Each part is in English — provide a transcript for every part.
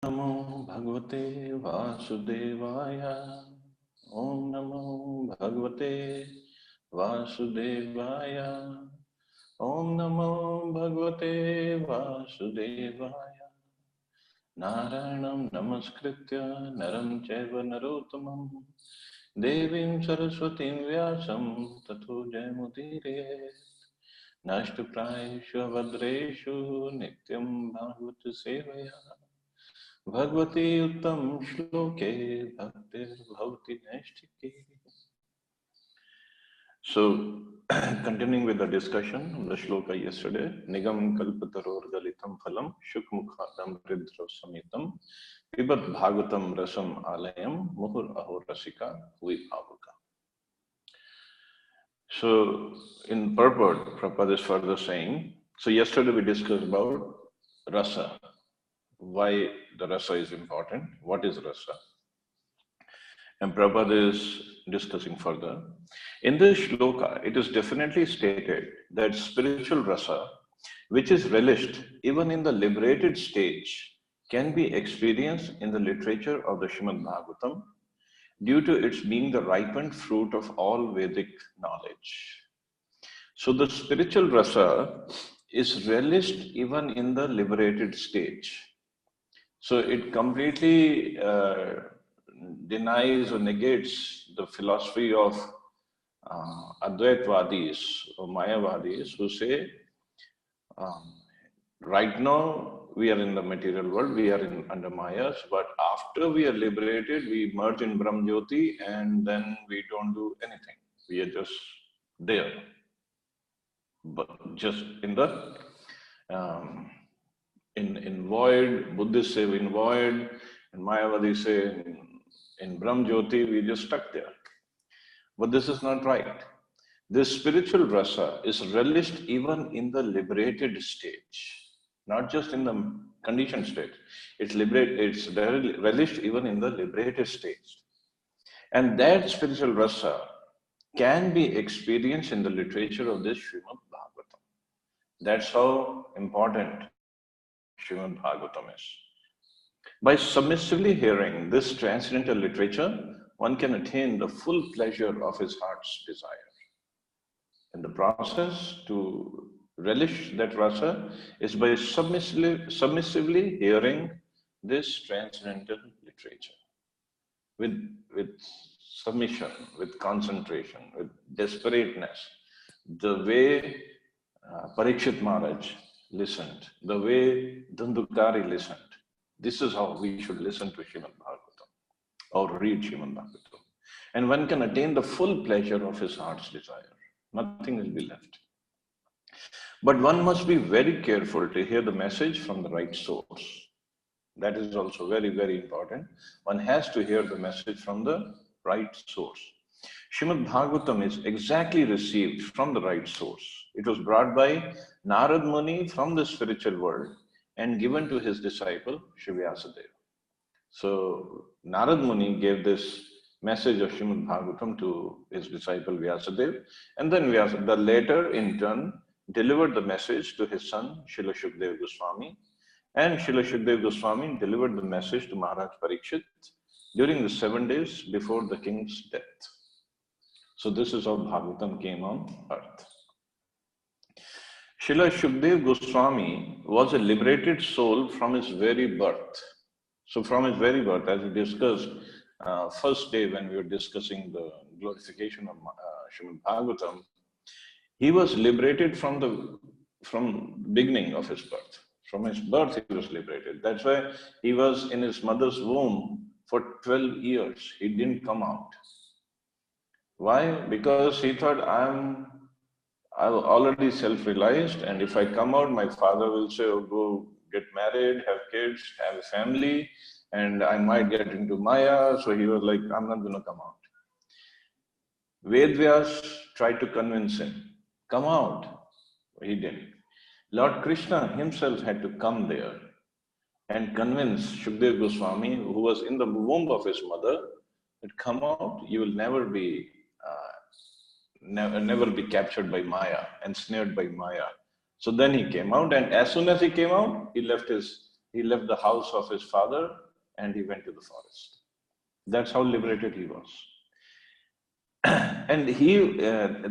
नमो भगवते वासुदेवाय। ओम नमो भगवते वासुदेवाय। ओम नमो भगवते वासुदेवाय। नारायणं नमस्कृत्य नरं चैव नरोत्तमं देवीं सरस्वतीं व्यासं ततो जयमुदीरयेत्। नष्टप्रायेषु भद्रेषु नित्यं भागवत सेवया भगवती उत्तम श्लोके भक्तिर्भवति नैष्ठिकी. So, continuing with the discussion of the shloka yesterday, Nigam kalpataror galitam phalam shukmukhadam ridra samitam pibat bhagavatam rasam alayam muhur aho rasika hui avuka. So, in purport, Prabhupada is further saying, so yesterday we discussed about rasa, why the rasa is important, what is rasa. And Prabhupada is discussing further. In this shloka, it is definitely stated that spiritual rasa, which is relished even in the liberated stage, can be experienced in the literature of the Srimad Bhagavatam due to its being the ripened fruit of all Vedic knowledge. So the spiritual rasa is relished even in the liberated stage. So it completely denies or negates the philosophy of Advaitvadis or Mayavadis who say, right now we are in the material world, we are under Mayas, but after we are liberated, we merge in Brahm Jyoti and then we don't do anything. We are just there. But just in the in void, Buddhists say in void, and Mayavadis say in Brahm Jyoti, we just stuck there. But this is not right. This spiritual rasa is relished even in the liberated stage, not just in the conditioned state. It's relished even in the liberated stage. And that spiritual rasa can be experienced in the literature of this Srimad Bhagavatam. That's how important Srimad Bhagavatam is. By submissively hearing this transcendental literature, one can attain the full pleasure of his heart's desire. And the process to relish that rasa is by submissively hearing this transcendental literature with submission, with concentration, with desperateness, the way Parikshit Maharaj listened, the way Dundukari listened. This is how we should listen to Srimad Bhagavatam or read Srimad Bhagavatam. And one can attain the full pleasure of his heart's desire. Nothing will be left. But one must be very careful to hear the message from the right source. That is also very, very important. One has to hear the message from the right source. Srimad Bhagavatam is exactly received from the right source. It was brought by Narad Muni from the spiritual world and given to his disciple, Shri Vyasadeva. So Narad Muni gave this message of Srimad Bhagavatam to his disciple Vyasadeva, and then Vyasadeva later in turn delivered the message to his son Srila Shukdev Goswami, and Srila Shukdev Goswami delivered the message to Maharaj Parikshit during the 7 days before the king's death. So this is how Bhagavatam came on earth. Srila Shukdev Goswami was a liberated soul from his very birth. So from his very birth, as we discussed first day when we were discussing the glorification of Srimad Bhagavatam, he was liberated from the beginning of his birth. From his birth, he was liberated. That's why he was in his mother's womb for 12 years. He didn't come out. Why? Because he thought, I'm already self-realized, and if I come out, my father will say, oh, go get married, have kids, have a family, and I might get into Maya. So he was like, I'm not going to come out. Vedvyas tried to convince him, come out. He didn't. Lord Krishna himself had to come there and convince Shukdev Goswami, who was in the womb of his mother, that come out, you will never be captured by Maya, ensnared by Maya. So then he came out, and as soon as he came out, he left his he left the house of his father and he went to the forest. That's how liberated he was. And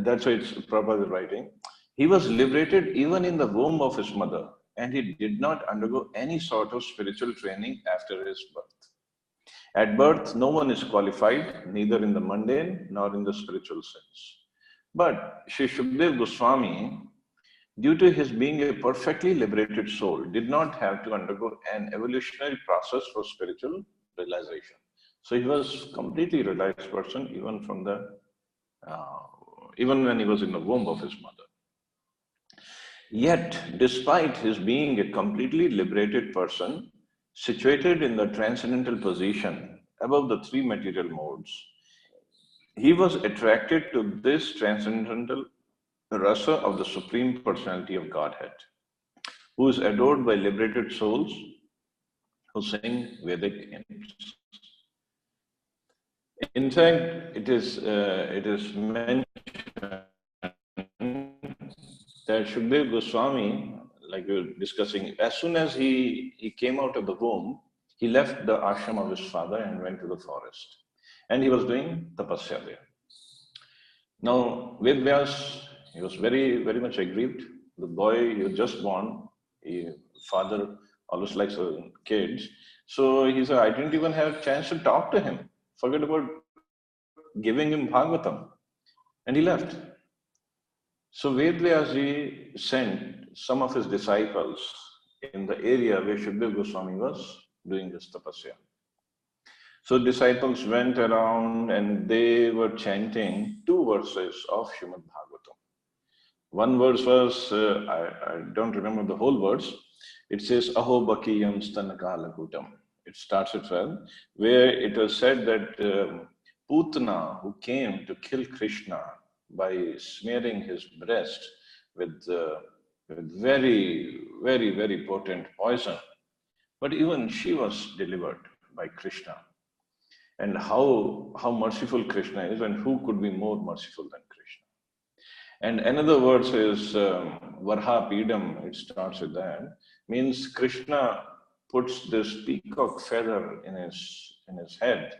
that's why it's Prabhupada writing, he was liberated even in the womb of his mother, and he did not undergo any sort of spiritual training after his birth. At birth, no one is qualified, neither in the mundane nor in the spiritual sense. But Sri Shukdev Goswami, due to his being a perfectly liberated soul, did not have to undergo an evolutionary process for spiritual realization. So he was completely realized person even when he was in the womb of his mother. Yet, despite his being a completely liberated person, situated in the transcendental position above the three material modes, he was attracted to this transcendental rasa of the Supreme Personality of Godhead, who is adored by liberated souls who sing Vedic hymns. In fact, it is mentioned that Shukdev Goswami, like we were discussing, as soon as he came out of the womb, he left the ashram of his father and went to the forest. And he was doing tapasya there. Now, Ved Vyas, he was very, very much aggrieved. The boy, he was just born. Father always likes kids. So he said, I didn't even have a chance to talk to him. Forget about giving him Bhagavatam. And he left. So Ved Vyasji sent some of his disciples in the area where Shukdev Goswami was doing this tapasya. So disciples went around and they were chanting two verses of Srimad Bhagavatam. One verse was, I don't remember the whole verse. It says, Aho Bakiyam Stanakalakutam. It starts at 12, where it was said that Putana, who came to kill Krishna by smearing his breast with very, very, very potent poison, but even she was delivered by Krishna. And how merciful Krishna is, and who could be more merciful than Krishna? And another verse is Varha Pidam, it starts with that, means Krishna puts this peacock feather in his head.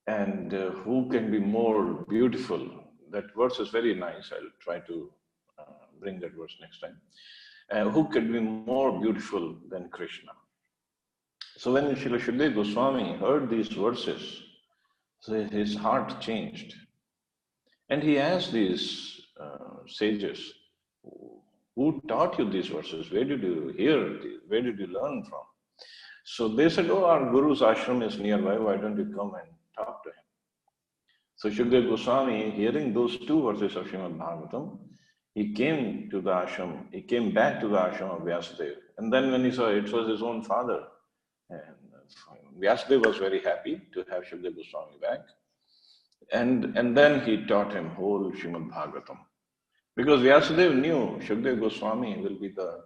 And who can be more beautiful? That verse is very nice. I'll try to bring that verse next time. Who can be more beautiful than Krishna? So when Srila Shukdev Goswami heard these verses, so his heart changed. And he asked these sages, who taught you these verses? Where did you hear? Where did you learn from? So they said, oh, our Guru's ashram is nearby. Why don't you come and talk to him? So Shukdev Goswami, hearing those two verses of Srimad Bhagavatam, he came to the ashram. He came back to the ashram of Vyasadeva. And then when he saw it was his own father, and Vyasadeva was very happy to have Shukdev Goswami back. And then he taught him whole Srimad Bhagavatam. Because Vyasadeva knew Shukdev Goswami will be the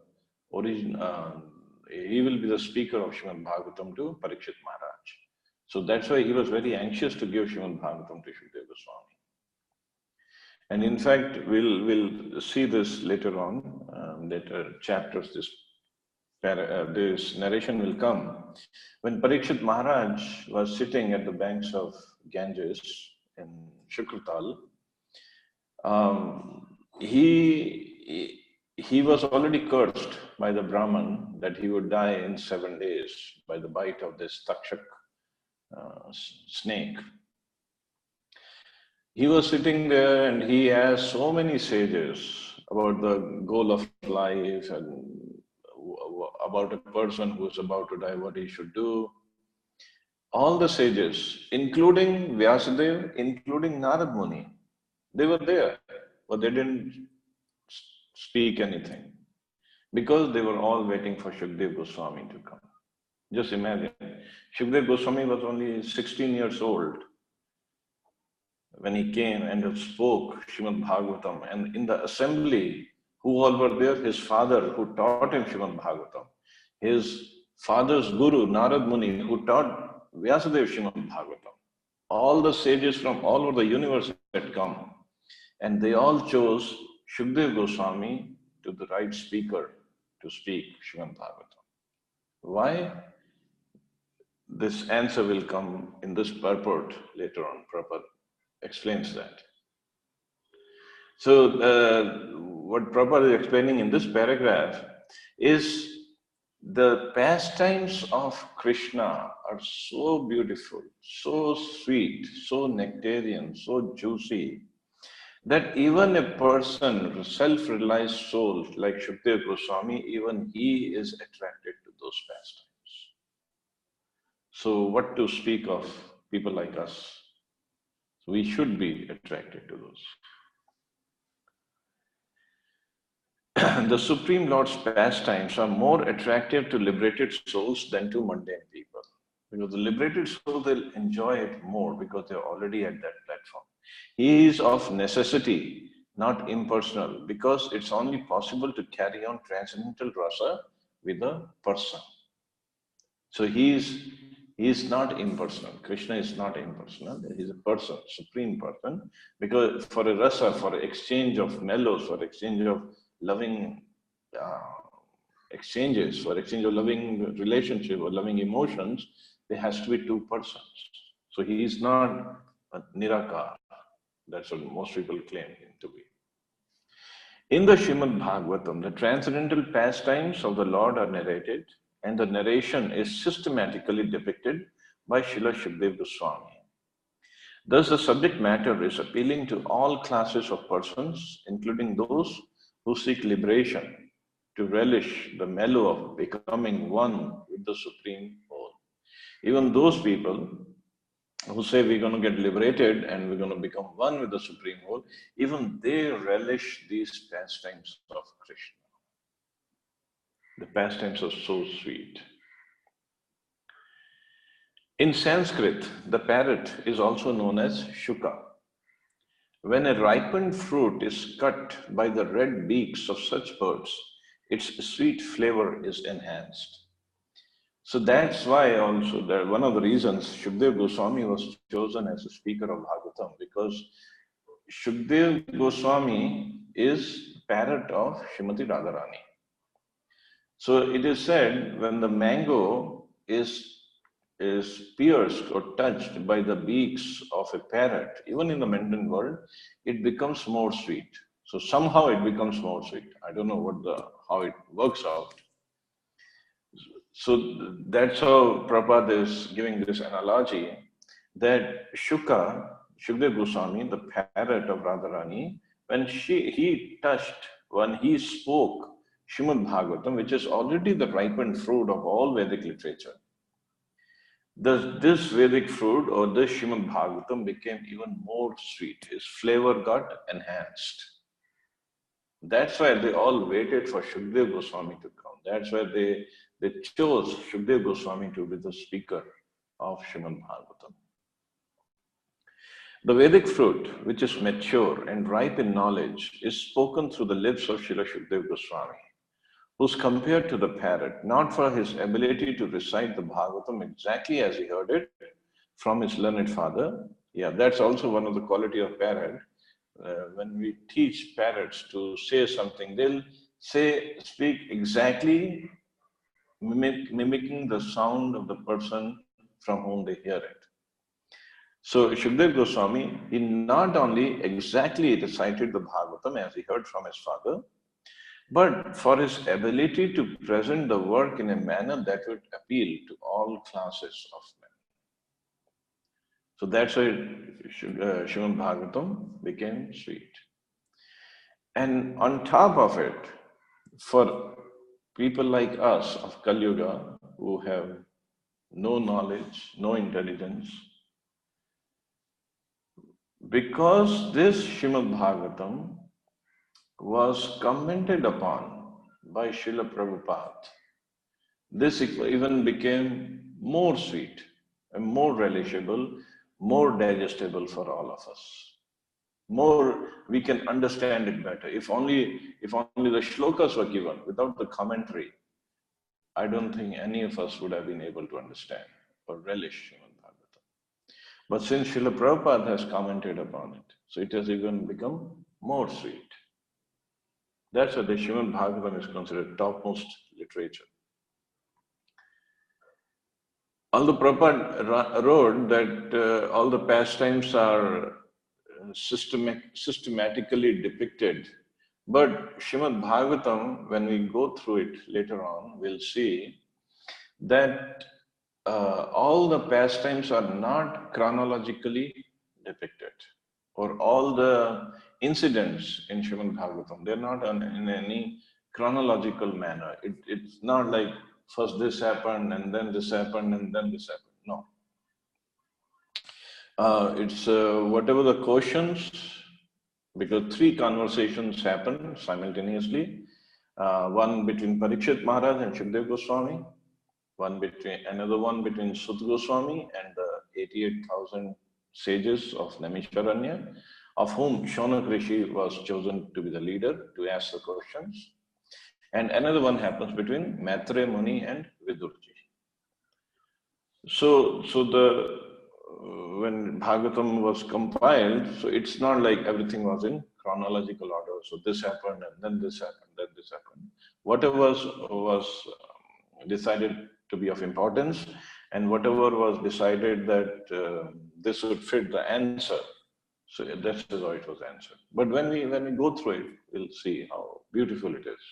he will be the speaker of Srimad Bhagavatam to Parikshit Maharaj. So that's why he was very anxious to give Srimad Bhagavatam to Shukdev Goswami. And in fact, we'll see this later on, later chapters, this narration will come. When Parikshit Maharaj was sitting at the banks of Ganges in Shukratal, he was already cursed by the Brahman that he would die in 7 days by the bite of this Takshak snake. He was sitting there and he asked so many sages about the goal of life and about a person who is about to die, what he should do. All the sages, including Vyasadeva, including Narad Muni, they were there, but they didn't speak anything because they were all waiting for Shukdev Goswami to come. Just imagine, Shukdev Goswami was only 16 years old when he came and spoke Srimad Bhagavatam. And in the assembly, who all were there? His father, who taught him Srimad Bhagavatam. His father's guru, Narad Muni, who taught Vyasadeva Srimad Bhagavatam. All the sages from all over the universe had come. And they all chose Shukdev Goswami to the right speaker to speak Srimad Bhagavatam. Why? This answer will come in this purport later on. Prabhupada explains that. So, what Prabhupada is explaining in this paragraph is the pastimes of Krishna are so beautiful, so sweet, so nectarian, so juicy, that even a person, self-realized soul like Shukdev Goswami, even he is attracted to those pastimes. So what to speak of people like us? We should be attracted to those. The Supreme Lord's pastimes are more attractive to liberated souls than to mundane people. Because the liberated soul, they'll enjoy it more because they're already at that platform. He is of necessity, not impersonal, because it's only possible to carry on transcendental rasa with a person. So he is not impersonal. Krishna is not impersonal. He's a person, supreme person. Because for a rasa, for exchange of mellows, for exchange of loving exchanges, for exchange of loving relationship or loving emotions, there has to be two persons. So he is not a nirakar. That's what most people claim him to be. In the Srimad Bhagavatam, the transcendental pastimes of the Lord are narrated, and the narration is systematically depicted by Srila Shukdev Goswami. Thus, the subject matter is appealing to all classes of persons, including those who seek liberation, to relish the mellow of becoming one with the Supreme Whole. Even those people who say we're going to get liberated and we're going to become one with the Supreme Whole, even they relish these pastimes of Krishna. The pastimes are so sweet. In Sanskrit, the parrot is also known as shuka. When a ripened fruit is cut by the red beaks of such birds, its sweet flavor is enhanced. So that's why also one of the reasons Shukdev Goswami was chosen as a speaker of Bhagavatam, because Shukdev Goswami is parrot of Srimati Radharani. So it is said when the mango is pierced or touched by the beaks of a parrot, even in the mundane world, it becomes more sweet. So somehow it becomes more sweet. I don't know how it works out. So that's how Prabhupada is giving this analogy that Shukdev Goswami, the parrot of Radharani, when he spoke Srimad Bhagavatam, which is already the ripened fruit of all Vedic literature, this Vedic fruit or this Srimad Bhagavatam became even more sweet. Its flavor got enhanced. That's why they all waited for Shukdev Goswami to come. That's why they chose Shukdev Goswami to be the speaker of Srimad Bhagavatam. The Vedic fruit, which is mature and ripe in knowledge, is spoken through the lips of Srila Shukdev Goswami, who's compared to the parrot, not for his ability to recite the Bhagavatam exactly as he heard it from his learned father. Yeah, that's also one of the quality of parrot. When we teach parrots to say something, they'll speak exactly mimicking the sound of the person from whom they hear it. So Shukdev Goswami, he not only exactly recited the Bhagavatam as he heard from his father, but for his ability to present the work in a manner that would appeal to all classes of men. So that's why Srimad Bhagavatam became sweet. And on top of it, for people like us of Kali Yuga who have no knowledge, no intelligence, because this Srimad Bhagavatam was commented upon by Srila Prabhupada, this even became more sweet and more relishable, more digestible for all of us. More, we can understand it better. If only the shlokas were given without the commentary, I don't think any of us would have been able to understand or relish Srimad Bhagavatam. But since Srila Prabhupada has commented upon it, so it has even become more sweet. That's why the Srimad Bhagavatam is considered topmost literature. Although Prabhupada wrote that all the pastimes are systematically depicted, but Srimad Bhagavatam, when we go through it later on, we'll see that all the pastimes are not chronologically depicted, or all the incidents in Srimad Bhagavatam, they're not in any chronological manner. It's not like first this happened and then this happened and then this happened. No. It's whatever the quotients, because three conversations happen simultaneously. One between Parikshit Maharaj and Shukdev Goswami, another one between Sut Goswami and the 88,000 sages of Naimisharanya, of whom Shaunak Rishi was chosen to be the leader to ask the questions. And another one happens between Maitre Muni and Vidurji. So when Bhagavatam was compiled, so it's not like everything was in chronological order. So this happened, and then this happened, then this happened. Whatever was decided to be of importance, and whatever was decided that this would fit the answer. So that's how it was answered. But when we go through it, we'll see how beautiful it is.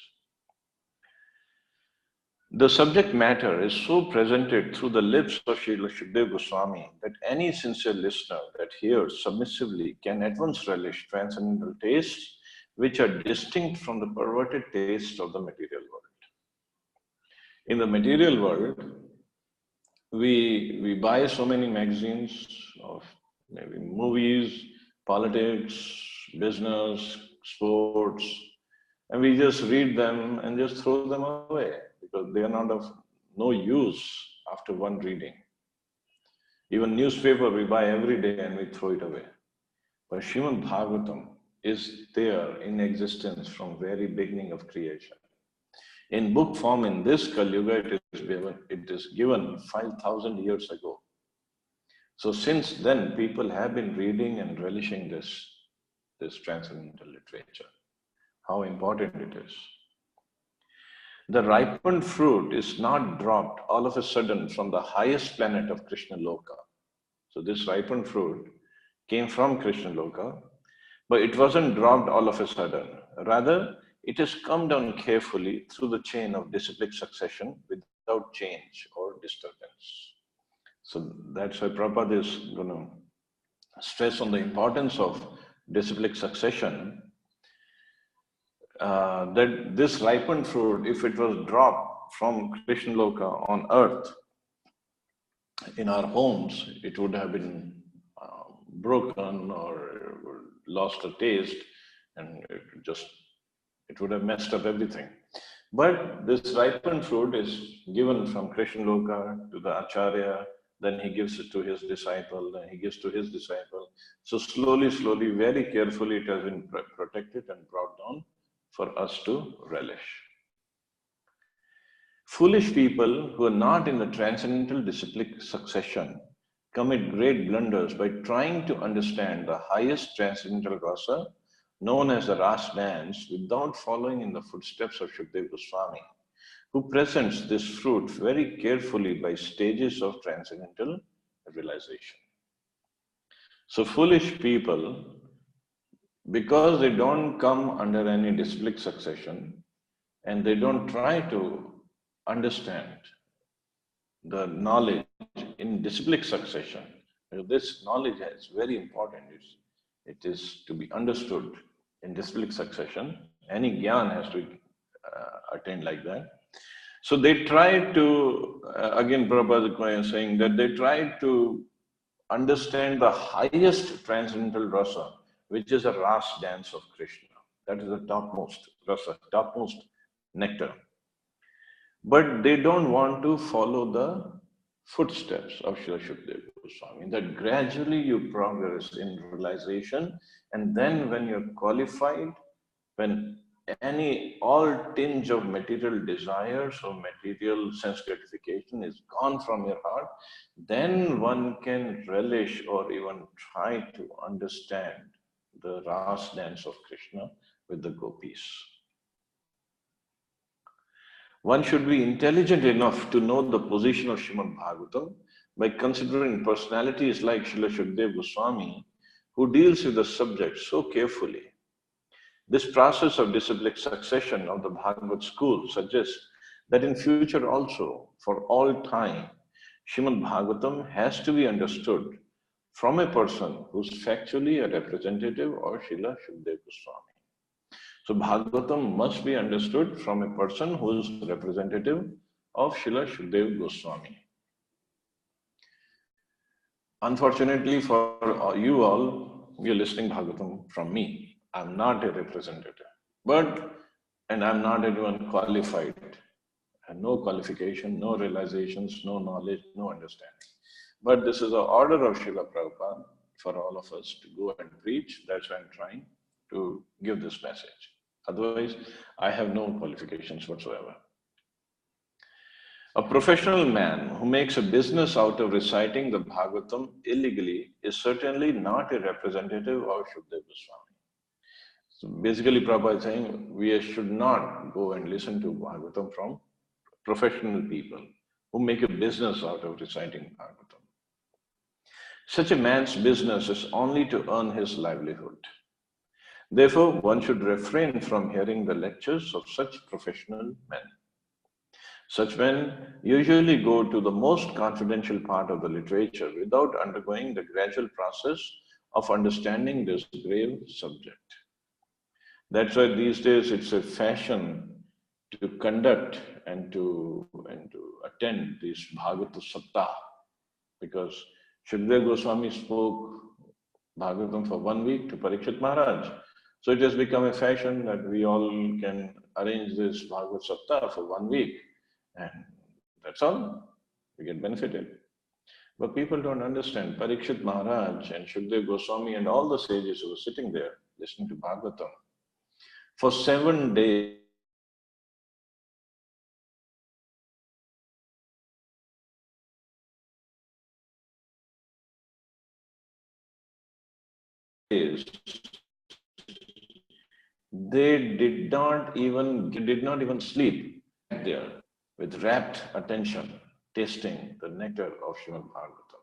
The subject matter is so presented through the lips of Srila Shukdev Goswami that any sincere listener that hears submissively can at once relish transcendental tastes which are distinct from the perverted tastes of the material world. In the material world, we buy so many magazines of maybe movies, politics, business, sports, and we just read them and just throw them away because they are not of no use after one reading. Even newspaper we buy every day and we throw it away. But Srimad Bhagavatam is there in existence from very beginning of creation. In book form in this Kali Yuga, it is given 5,000 years ago. So since then, people have been reading and relishing this transcendental literature. How important it is. The ripened fruit is not dropped all of a sudden from the highest planet of Krishna Loka. So this ripened fruit came from Krishna Loka, but it wasn't dropped all of a sudden. Rather, it has come down carefully through the chain of disciplic succession without change or disturbance. So that's why Prabhupada is going to stress on the importance of disciplic succession. That this ripened fruit, if it was dropped from Krishna Loka on earth, in our homes, it would have been broken or lost a taste, and it would have messed up everything. But this ripened fruit is given from Krishna Loka to the Acharya, then he gives it to his disciple, then he gives to his disciple. So slowly, very carefully, it has been protected and brought down for us to relish. Foolish people who are not in the transcendental disciplic succession commit great blunders by trying to understand the highest transcendental rasa, known as the Ras dance, without following in the footsteps of Shukdev Goswami, who presents this fruit very carefully by stages of transcendental realization. So foolish people, because they don't come under any disciplic succession and they don't try to understand the knowledge in disciplic succession, this knowledge is very important. It is to be understood in disciplic succession. Any jnana has to be attained like that. So they try to, again Prabhupada is saying that they try to understand the highest transcendental rasa, which is a ras dance of Krishna. That is the topmost rasa, topmost nectar. But they don't want to follow the footsteps of Srila Shukdev Goswami, that gradually you progress in realization, and then when you're qualified, when all tinge of material desires or material sense gratification is gone from your heart, then one can relish or even try to understand the ras dance of Krishna with the gopis. One should be intelligent enough to know the position of Srimad Bhagavatam by considering personalities like Srila Shukdev Goswami, who deals with the subject so carefully. This process of disciplic succession of the Bhagavad school suggests that in future also, for all time, Srimad Bhagavatam has to be understood from a person who's factually a representative of Srila Shukdev Goswami. So Bhagavatam must be understood from a person who is representative of Srila Shukdev Goswami. Unfortunately for you all, you're listening Bhagavatam from me. I'm not a representative. And I'm not anyone qualified. And no qualification, no realizations, no knowledge, no understanding. But this is an order of Srila Prabhupada for all of us to go and preach. That's why I'm trying to give this message. Otherwise, I have no qualifications whatsoever. A professional man who makes a business out of reciting the Bhagavatam illegally is certainly not a representative of Shukdev Goswami. So basically, Prabhupada is saying we should not go and listen to Bhagavatam from professional people who make a business out of reciting Bhagavatam. Such a man's business is only to earn his livelihood. Therefore, one should refrain from hearing the lectures of such professional men. Such men usually go to the most confidential part of the literature without undergoing the gradual process of understanding this grave subject. That's why these days it's a fashion to conduct and to attend these Bhagavata Saptah, because Shukdev Goswami spoke Bhagavatam for 1 week to Parikshit Maharaj. So it has become a fashion that we all can arrange this Bhagavad Saptah for 1 week, and that's all. We get benefited. But people don't understand. Parikshit Maharaj and Shukdev Goswami and all the sages who were sitting there listening to Bhagavatam for 7 days, they did not even sleep there with rapt attention, tasting the nectar of Srimad Bhagavatam.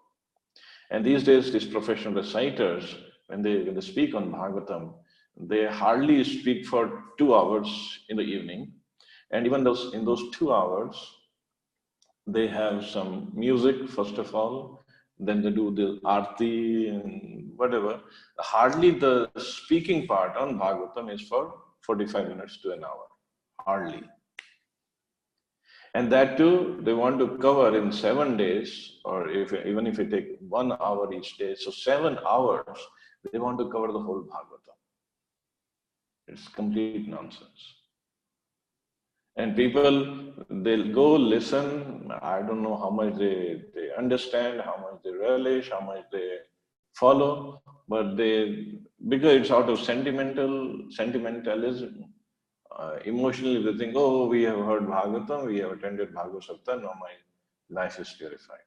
And these days, these professional reciters, when they speak on Bhagavatam, they hardly speak for 2 hours in the evening. And even in those 2 hours, they have some music, first of all, then they do the arti and whatever. Hardly the speaking part on Bhagavatam is for 45 minutes to an hour. Hardly. And that too, they want to cover in 7 days, or even if you take 1 hour each day, so 7 hours, they want to cover the whole Bhagavatam. It's complete nonsense. And people, they'll go listen. I don't know how much they understand, how much they relish, how much they follow, but because it's out of sentimentalism, emotionally they think, oh, we have heard Bhagavatam, we have attended Bhagavad Saptah, now my life is purified.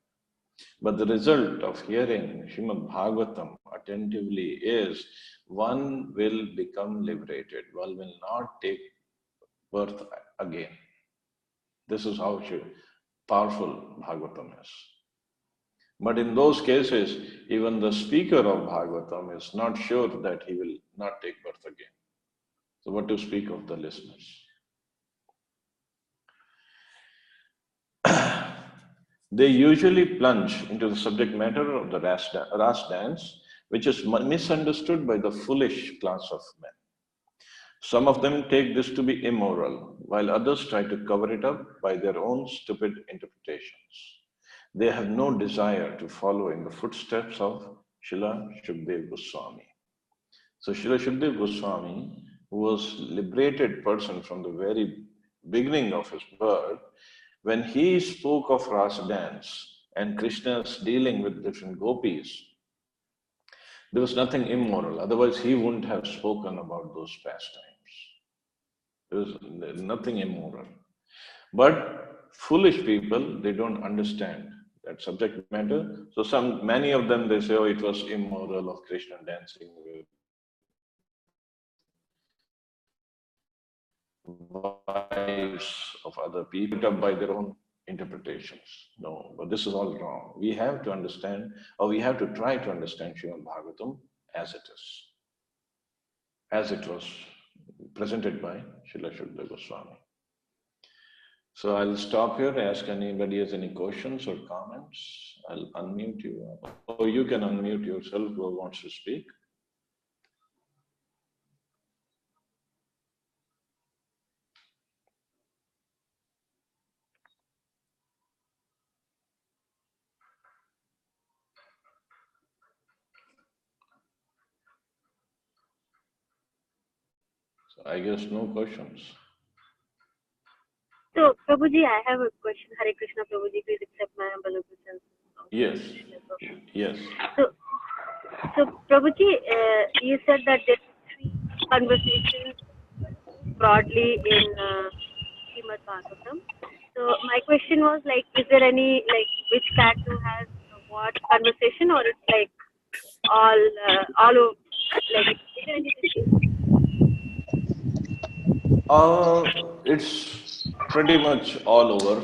But the result of hearing Srimad Bhagavatam attentively is one will become liberated, one will not take birth again. This is how powerful Bhagavatam is. But in those cases, even the speaker of Bhagavatam is not sure that he will not take birth again. So what to speak of the listeners? They usually plunge into the subject matter of the ras dance, which is misunderstood by the foolish class of men. Some of them take this to be immoral, while others try to cover it up by their own stupid interpretations. They have no desire to follow in the footsteps of Srila Shukdev Goswami. So Srila Shukdev Goswami, who was liberated person from the very beginning of his birth, when he spoke of Rasa dance and Krishna's dealing with different gopis, there was nothing immoral. Otherwise, he wouldn't have spoken about those pastimes. There was nothing immoral. But foolish people, they don't understand that subject matter. So many of them, they say, oh, it was immoral of Krishna dancing with wives of other people, up by their own interpretations. No, but this is all wrong. We have to understand, or we have to try to understand Srimad Bhagavatam as it is, as it was presented by Srila Shukdev Goswami. So I'll stop here, ask anybody has any questions or comments. I'll unmute you. Or you can unmute yourself, who wants to speak. So I guess no questions. So, Prabhuji, I have a question. Hare Krishna, Prabhuji, please accept my humble obeisance. Yes, yes. So Prabhuji, you said that there are 3 conversations broadly in Srimad Bhagavatam. So my question was like, is there any, like, which canto has what conversation, or it's like all of, like, is there anything? It's pretty much all over.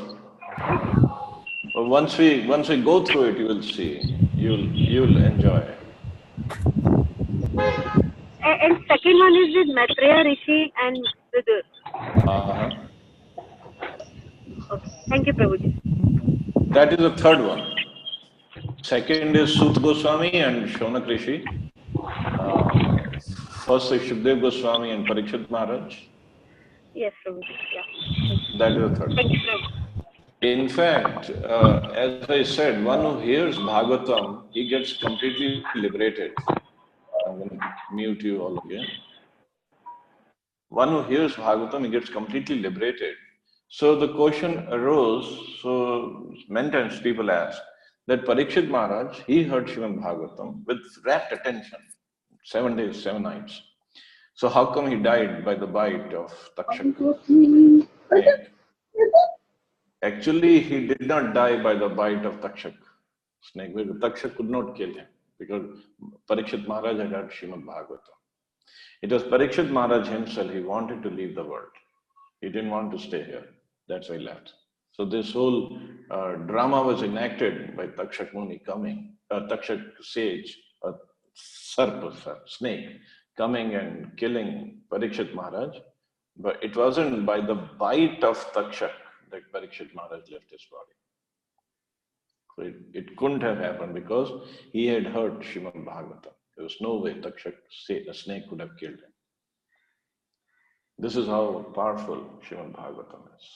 But once we go through it, you will see. You'll enjoy. And second one is with Maitreya Rishi and Vidur. Okay. Thank you, Prabhuji. That is the third one. Second is Sut Goswami and Shonak Rishi. First is Shukdev Goswami and Parikshit Maharaj. Yes, Prabhuji. Yeah. That is the third. Thank you, Prabhuji. In fact, as I said, one who hears Bhagavatam, he gets completely liberated. I'm going to mute you all again. One who hears Bhagavatam, he gets completely liberated. So the question arose, so many times people ask, that Parikshit Maharaj, he heard Srimad Bhagavatam with rapt attention, 7 days, 7 nights. So how come he died by the bite of Takshak snake? Actually, he did not die by the bite of Takshak snake, because Takshak could not kill him, because Parikshit Maharaj had heard Srimad Bhagavatam. It was Parikshit Maharaj himself, he wanted to leave the world. He didn't want to stay here. That's why he left. So this whole drama was enacted by Takshak Muni coming, Takshak sage, a snake, coming and killing Parikshit Maharaj. But it wasn't by the bite of Takshak that Parikshit Maharaj left his body. So it couldn't have happened because he had heard Srimad Bhagavatam. There was no way Takshak, a snake, could have killed him. This is how powerful Srimad Bhagavatam is.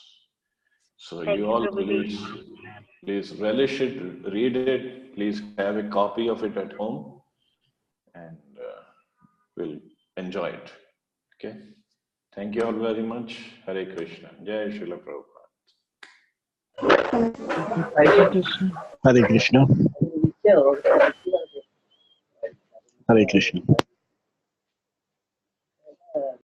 So you all please relish it, read it, please have a copy of it at home, and we'll enjoy it. Okay? Thank you all very much. Hare Krishna. Jai Srila Prabhupada. Hare Krishna. Hare Krishna. Hare Krishna.